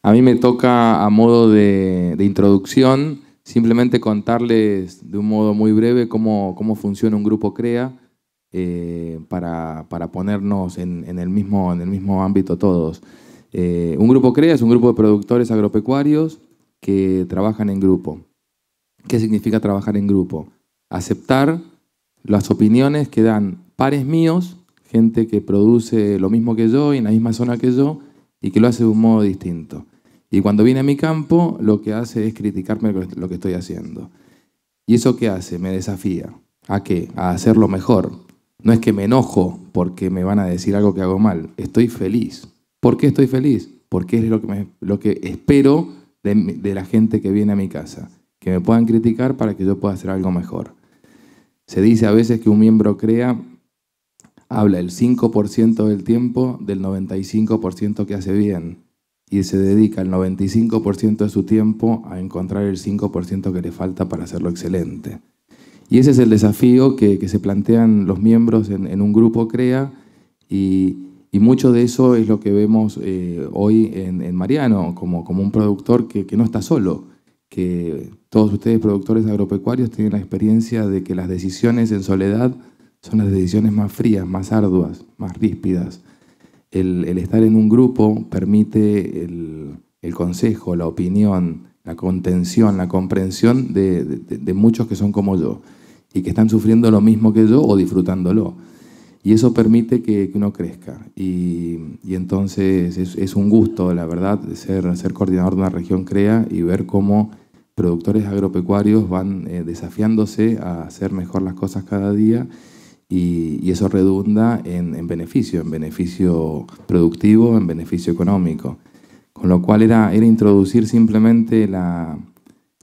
A mí me toca, a modo de introducción, simplemente contarles de un modo muy breve cómo funciona un grupo CREA, para ponernos en el mismo ámbito todos. Un grupo CREA es un grupo de productores agropecuarios que trabajan en grupo. ¿Qué significa trabajar en grupo? Aceptar las opiniones que dan pares míos, gente que produce lo mismo que yo y en la misma zona que yo y que lo hace de un modo distinto. Y cuando viene a mi campo, lo que hace es criticarme lo que estoy haciendo. ¿Y eso qué hace? Me desafía. ¿A qué? A hacerlo mejor. No es que me enojo porque me van a decir algo que hago mal. Estoy feliz. ¿Por qué estoy feliz? Porque es lo que espero de la gente que viene a mi casa. Que me puedan criticar para que yo pueda hacer algo mejor. Se dice a veces que un miembro CREA habla el 5% del tiempo del 95% que hace bien y se dedica el 95% de su tiempo a encontrar el 5% que le falta para hacerlo excelente. Y ese es el desafío que se plantean los miembros en un grupo CREA y mucho de eso es lo que vemos hoy en Mariano, como un productor que no está solo, que todos ustedes productores agropecuarios tienen la experiencia de que las decisiones en soledad son las decisiones más frías, más arduas, más ríspidas. El estar en un grupo permite el consejo, la opinión, la contención, la comprensión de muchos que son como yo y que están sufriendo lo mismo que yo o disfrutándolo. Y eso permite que uno crezca. Y entonces es un gusto, la verdad, ser coordinador de una región CREA y ver cómo productores agropecuarios van desafiándose a hacer mejor las cosas cada día. Y eso redunda en beneficio productivo, en beneficio económico. Con lo cual era introducir simplemente la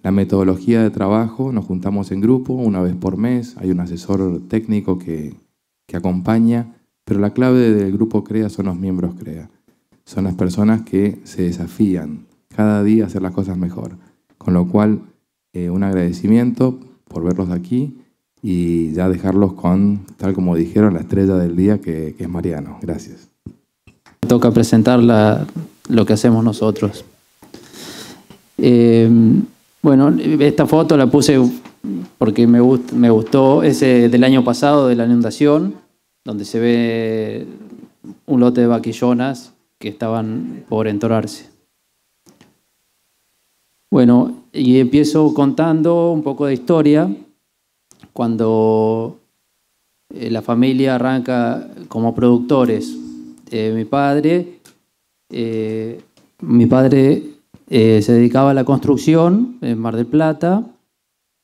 metodología de trabajo. Nos juntamos en grupo una vez por mes, hay un asesor técnico que acompaña, pero la clave del grupo CREA son los miembros CREA. Son las personas que se desafían cada día a hacer las cosas mejor. Con lo cual, un agradecimiento por verlos aquí y ya dejarlos con, tal como dijeron, la estrella del día que es Mariano. Gracias. Me toca presentar lo que hacemos nosotros. Bueno, esta foto la puse porque me gustó, es del año pasado, de la inundación, donde se ve un lote de vaquillonas que estaban por entorarse. Bueno, y empiezo contando un poco de historia. Cuando la familia arranca como productores, mi padre se dedicaba a la construcción en Mar del Plata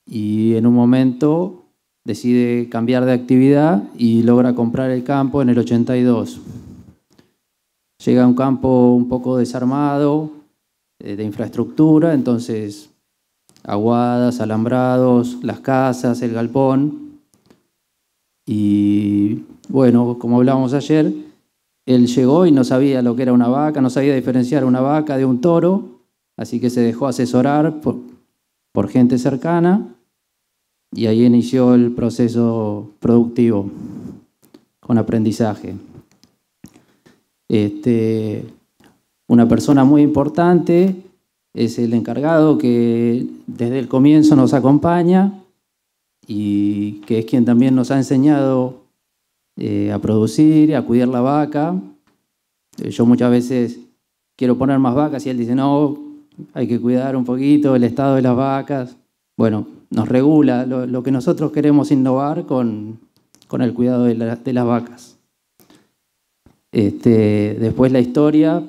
y en un momento decide cambiar de actividad y logra comprar el campo en el 82. Llega a un campo un poco desarmado de infraestructura, entonces aguadas, alambrados, las casas, el galpón. Y bueno, como hablábamos ayer, él llegó y no sabía lo que era una vaca, no sabía diferenciar una vaca de un toro, así que se dejó asesorar por gente cercana y ahí inició el proceso productivo con aprendizaje. Una persona muy importante es el encargado que desde el comienzo nos acompaña y que es quien también nos ha enseñado a producir, a cuidar la vaca. Yo muchas veces quiero poner más vacas y él dice, no, hay que cuidar un poquito el estado de las vacas. Bueno, nos regula lo que nosotros queremos innovar con el cuidado de las vacas. Después la historia,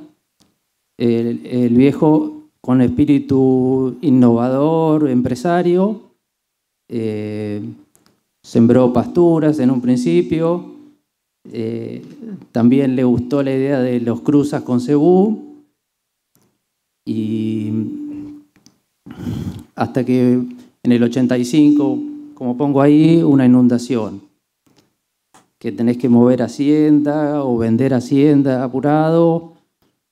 el viejo con espíritu innovador, empresario, sembró pasturas en un principio, también le gustó la idea de los cruzas con cebú y hasta que en el 85, como pongo ahí, una inundación, que tenés que mover hacienda o vender hacienda apurado,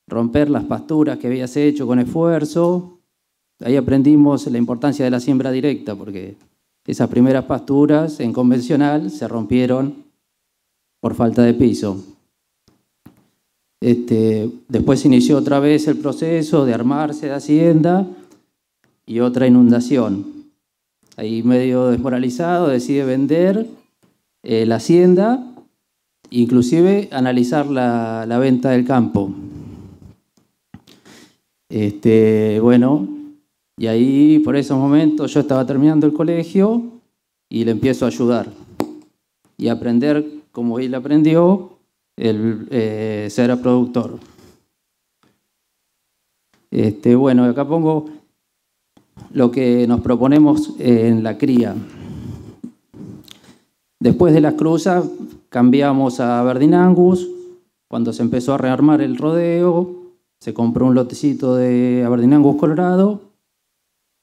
romper las pasturas que habías hecho con esfuerzo. Ahí aprendimos la importancia de la siembra directa, porque esas primeras pasturas en convencional se rompieron por falta de piso. Después se inició otra vez el proceso de armarse de hacienda y otra inundación. Ahí medio desmoralizado decide vender la hacienda, inclusive analizar la venta del campo. Bueno, y ahí por esos momentos yo estaba terminando el colegio y le empiezo a ayudar y a aprender como él aprendió el ser productor. Bueno, acá pongo lo que nos proponemos en la cría. Después de las cruzas cambiamos a Verdin Angus. Cuando se empezó a rearmar el rodeo, se compró un lotecito de Aberdeen Angus Colorado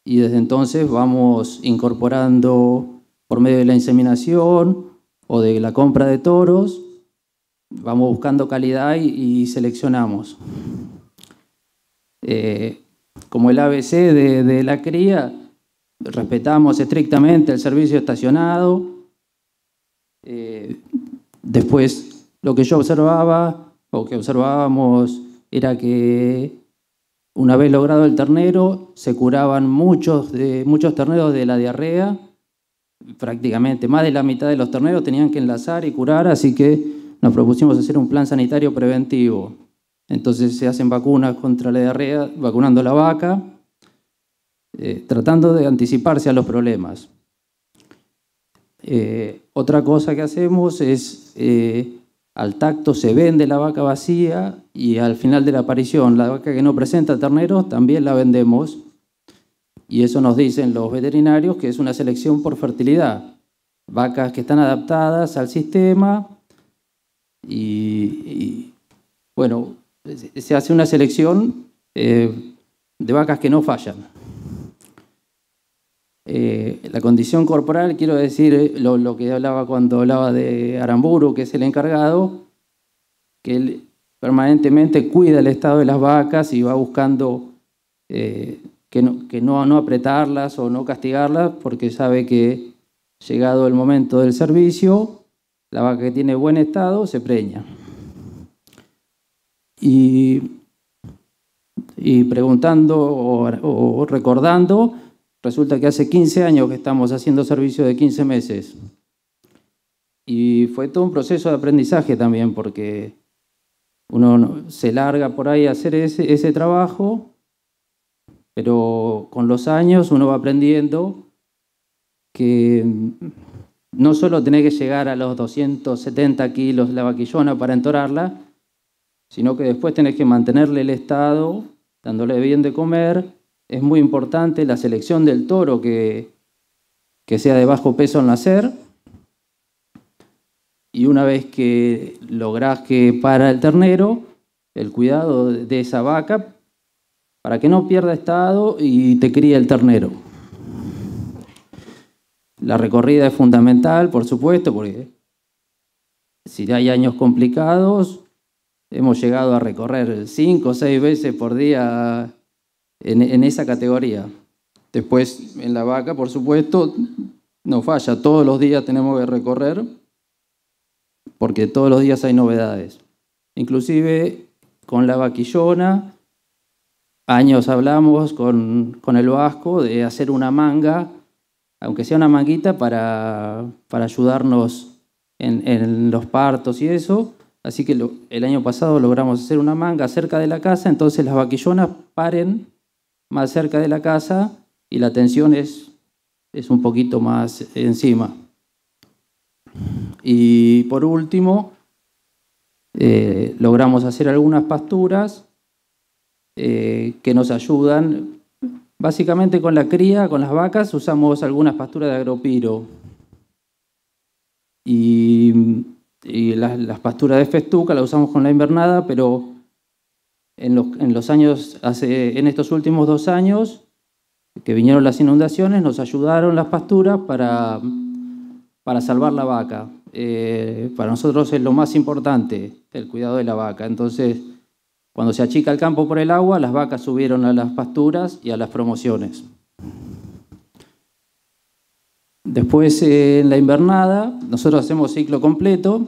y desde entonces vamos incorporando por medio de la inseminación o de la compra de toros, vamos buscando calidad y seleccionamos. Como el ABC de la cría, respetamos estrictamente el servicio estacionado. Después, lo que yo observaba, o que observábamos, era que una vez logrado el ternero, se curaban muchos terneros de la diarrea. Prácticamente más de la mitad de los terneros tenían que enlazar y curar, así que nos propusimos hacer un plan sanitario preventivo. Entonces se hacen vacunas contra la diarrea, vacunando a la vaca, tratando de anticiparse a los problemas. Otra cosa que hacemos es, al tacto se vende la vaca vacía y al final de la aparición, la vaca que no presenta terneros también la vendemos. Y eso nos dicen los veterinarios que es una selección por fertilidad. Vacas que están adaptadas al sistema y bueno, se hace una selección de vacas que no fallan. La condición corporal, quiero decir lo que hablaba cuando hablaba de Aramburu, que es el encargado, que él permanentemente cuida el estado de las vacas y va buscando que no apretarlas o no castigarlas, porque sabe que llegado el momento del servicio, la vaca que tiene buen estado se preña. Y preguntando o recordando, resulta que hace 15 años que estamos haciendo servicio de 15 meses. Y fue todo un proceso de aprendizaje también, porque uno se larga por ahí a hacer ese trabajo, pero con los años uno va aprendiendo que no solo tenés que llegar a los 270 kilos la vaquillona para entorarla, sino que después tenés que mantenerle el estado, dándole bien de comer. Es muy importante la selección del toro que sea de bajo peso al nacer. Y una vez que lográs que para el ternero, el cuidado de esa vaca para que no pierda estado y te críe el ternero. La recorrida es fundamental, por supuesto, porque si hay años complicados, hemos llegado a recorrer 5 o 6 veces por día en esa categoría. Después, en la vaca, por supuesto, no falla. Todos los días tenemos que recorrer, porque todos los días hay novedades. Inclusive, con la vaquillona, años hablamos con el Vasco de hacer una manga, aunque sea una manguita, para ayudarnos en los partos y eso. Así que el año pasado logramos hacer una manga cerca de la casa, entonces las vaquillonas paren más cerca de la casa y la tensión es un poquito más encima. Y por último, logramos hacer algunas pasturas que nos ayudan. Básicamente con la cría, con las vacas, usamos algunas pasturas de agropiro. Y las pasturas de festuca las usamos con la invernada, pero en estos últimos 2 años que vinieron las inundaciones, nos ayudaron las pasturas para salvar la vaca. Para nosotros es lo más importante, el cuidado de la vaca. Entonces, cuando se achica el campo por el agua, las vacas subieron a las pasturas y a las promociones. Después, en la invernada, nosotros hacemos ciclo completo.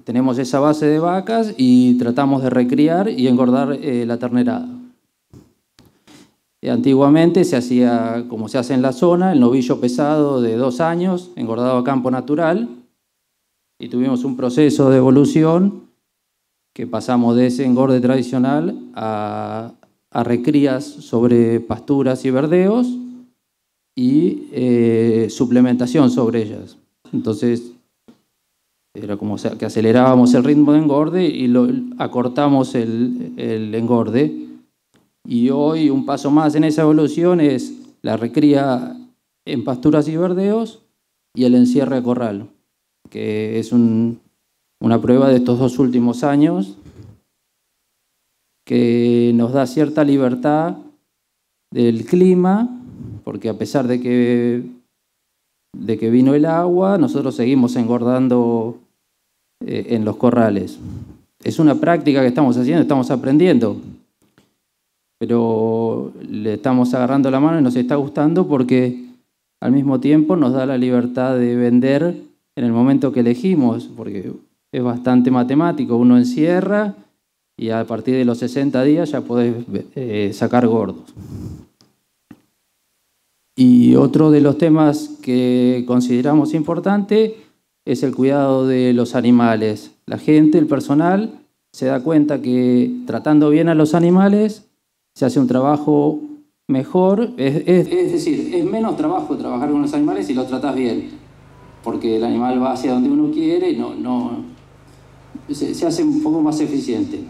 tenemos esa base de vacas y tratamos de recriar y engordar la ternerada. Antiguamente se hacía, como se hace en la zona, el novillo pesado de 2 años, engordado a campo natural, y tuvimos un proceso de evolución que pasamos de ese engorde tradicional a recrías sobre pasturas y verdeos y suplementación sobre ellas. Entonces, era como que acelerábamos el ritmo de engorde y acortamos el engorde. Y hoy un paso más en esa evolución es la recría en pasturas y verdeos y el encierre a corral, que es una prueba de estos 2 últimos años que nos da cierta libertad del clima, porque a pesar de que vino el agua, nosotros seguimos engordando en los corrales. Es una práctica que estamos haciendo, estamos aprendiendo, pero le estamos agarrando la mano y nos está gustando porque al mismo tiempo nos da la libertad de vender en el momento que elegimos, porque es bastante matemático. Uno encierra y a partir de los 60 días ya podés sacar gordos. Y otro de los temas que consideramos importante es el cuidado de los animales. La gente, el personal, se da cuenta que tratando bien a los animales se hace un trabajo mejor. Es decir, es menos trabajo trabajar con los animales si los tratás bien, porque el animal va hacia donde uno quiere y se hace un poco más eficiente.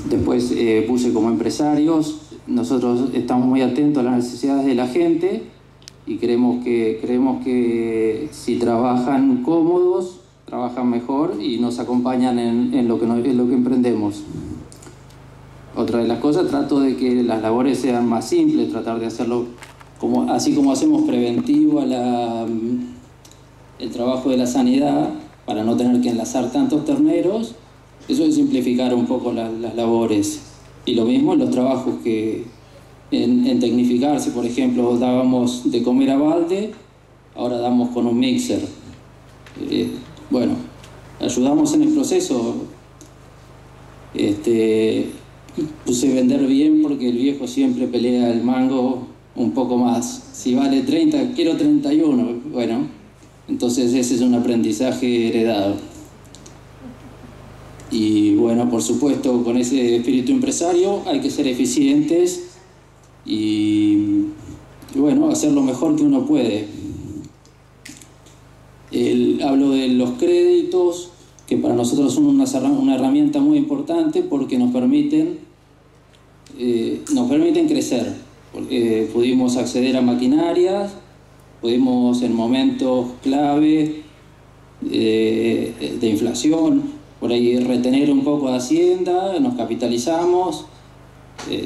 Después puse como empresarios. Nosotros estamos muy atentos a las necesidades de la gente y creemos que si trabajan cómodos, trabajan mejor y nos acompañan en lo que emprendemos. Otra de las cosas, trato de que las labores sean más simples, tratar de hacerlo así como hacemos preventivo el trabajo de la sanidad para no tener que enlazar tantos terneros. Eso es simplificar un poco las labores. Y lo mismo en los trabajos que en tecnificarse, por ejemplo, dábamos de comer a balde, ahora damos con un mixer. Bueno, ayudamos en el proceso. Puse vender bien porque el viejo siempre pelea el mango un poco más. Si vale 30, quiero 31. Bueno, entonces ese es un aprendizaje heredado. Y bueno, por supuesto, con ese espíritu empresario hay que ser eficientes y bueno, hacer lo mejor que uno puede. Hablo de los créditos, que para nosotros son una herramienta muy importante porque nos permiten crecer. Porque pudimos acceder a maquinarias, pudimos en momentos clave de inflación, por ahí retener un poco de hacienda, nos capitalizamos,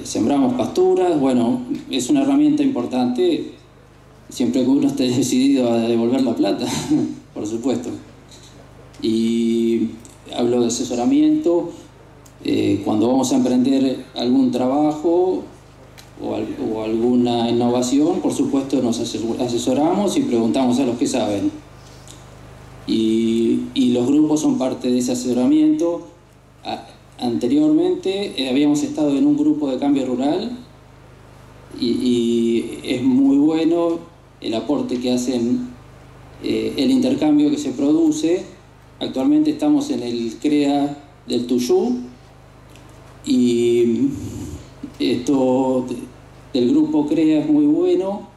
sembramos pasturas. Bueno, es una herramienta importante siempre que uno esté decidido a devolver la plata, por supuesto. Y hablo de asesoramiento. Cuando vamos a emprender algún trabajo o alguna innovación, por supuesto nos asesoramos y preguntamos a los que saben. Y los grupos son parte de ese asesoramiento. Anteriormente habíamos estado en un grupo de cambio rural y es muy bueno el aporte que hacen, el intercambio que se produce. Actualmente estamos en el CREA del Tuyú y esto del grupo CREA es muy bueno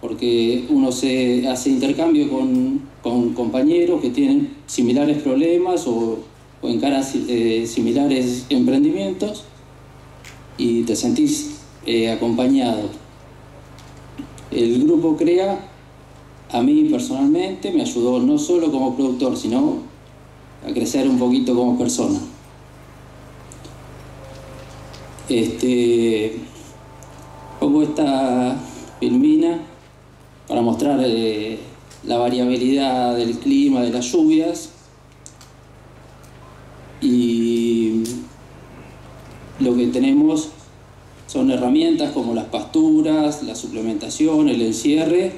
porque uno se hace intercambio con compañeros que tienen similares problemas o encaran similares emprendimientos y te sentís acompañado. El grupo CREA a mí personalmente me ayudó no solo como productor, sino a crecer un poquito como persona. Pongo esta filmina para mostrar la variabilidad del clima, de las lluvias, y lo que tenemos son herramientas como las pasturas, la suplementación, el encierre,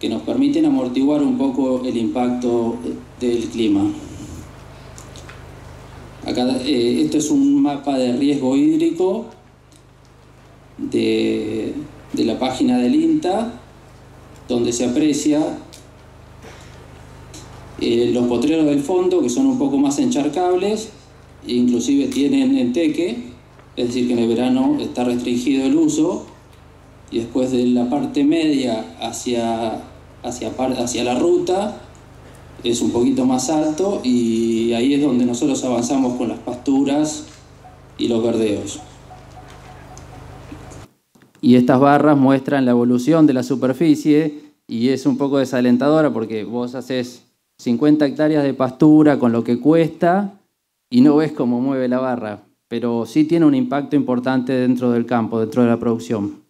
que nos permiten amortiguar un poco el impacto del clima. Acá, esto es un mapa de riesgo hídrico de la página del INTA, donde se aprecia los potreros del fondo, que son un poco más encharcables, inclusive tienen enteque, es decir, que en el verano está restringido el uso, y después de la parte media hacia la ruta es un poquito más alto, y ahí es donde nosotros avanzamos con las pasturas y los verdeos. Y estas barras muestran la evolución de la superficie, y es un poco desalentadora porque vos haces 50 hectáreas de pastura con lo que cuesta y no ves cómo mueve la barra, pero sí tiene un impacto importante dentro del campo, dentro de la producción.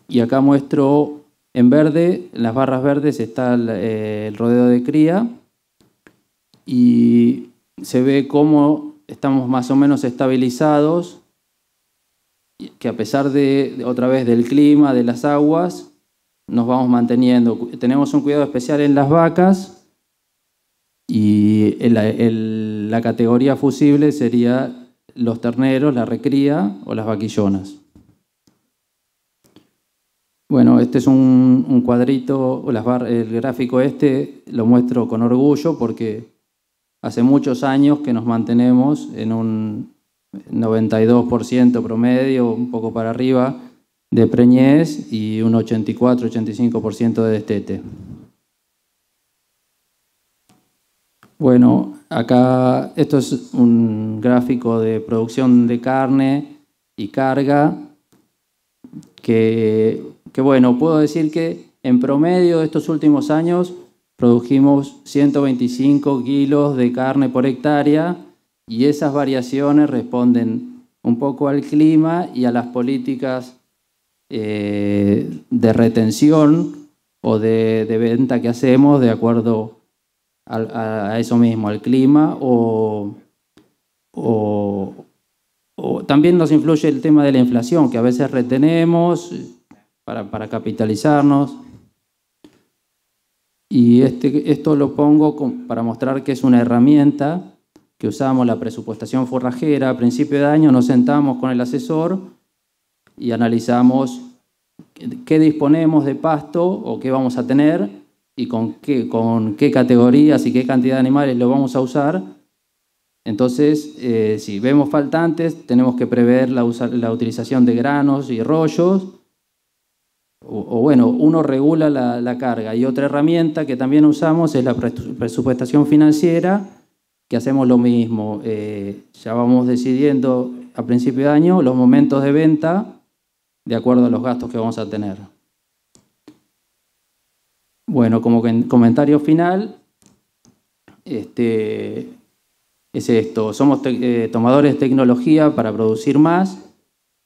Y acá muestro en verde, en las barras verdes está el rodeo de cría, y se ve cómo estamos más o menos estabilizados, que a pesar de otra vez del clima, de las aguas, nos vamos manteniendo. Tenemos un cuidado especial en las vacas, y la categoría fusible sería los terneros, la recría o las vaquillonas. Bueno, este es un cuadrito, el gráfico este lo muestro con orgullo porque hace muchos años que nos mantenemos en un 92% promedio, un poco para arriba, de preñez y un 84-85% de destete. Bueno, acá esto es un gráfico de producción de carne y carga que bueno, puedo decir que en promedio de estos últimos años produjimos 125 kilos de carne por hectárea, y esas variaciones responden un poco al clima y a las políticas de retención o de venta que hacemos de acuerdo a eso mismo, al clima, o también nos influye el tema de la inflación, que a veces retenemos para capitalizarnos. Y esto lo pongo para mostrar que es una herramienta que usamos, la presupuestación forrajera. A principio de año nos sentamos con el asesor y analizamos qué disponemos de pasto o qué vamos a tener y con qué categorías y qué cantidad de animales lo vamos a usar. Entonces, si vemos faltantes, tenemos que prever la utilización de granos y rollos. O bueno, uno regula la carga. Y otra herramienta que también usamos es la presupuestación financiera, que hacemos lo mismo. Ya vamos decidiendo a principio de año los momentos de venta de acuerdo a los gastos que vamos a tener. Bueno, como comentario final, es esto. Somos tomadores de tecnología para producir más.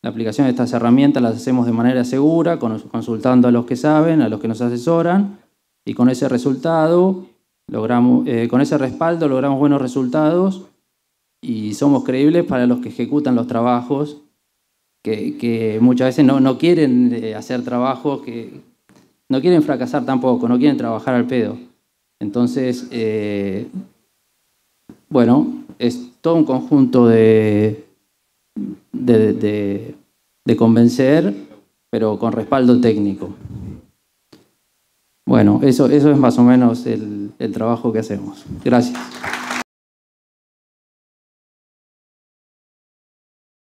La aplicación de estas herramientas las hacemos de manera segura, consultando a los que saben, a los que nos asesoran, y con ese resultado con ese respaldo logramos buenos resultados y somos creíbles para los que ejecutan los trabajos, que muchas veces no quieren hacer trabajos, que no quieren fracasar tampoco, no quieren trabajar al pedo. Entonces, bueno, es todo un conjunto de convencer, pero con respaldo técnico. Bueno, eso es más o menos el trabajo que hacemos. Gracias.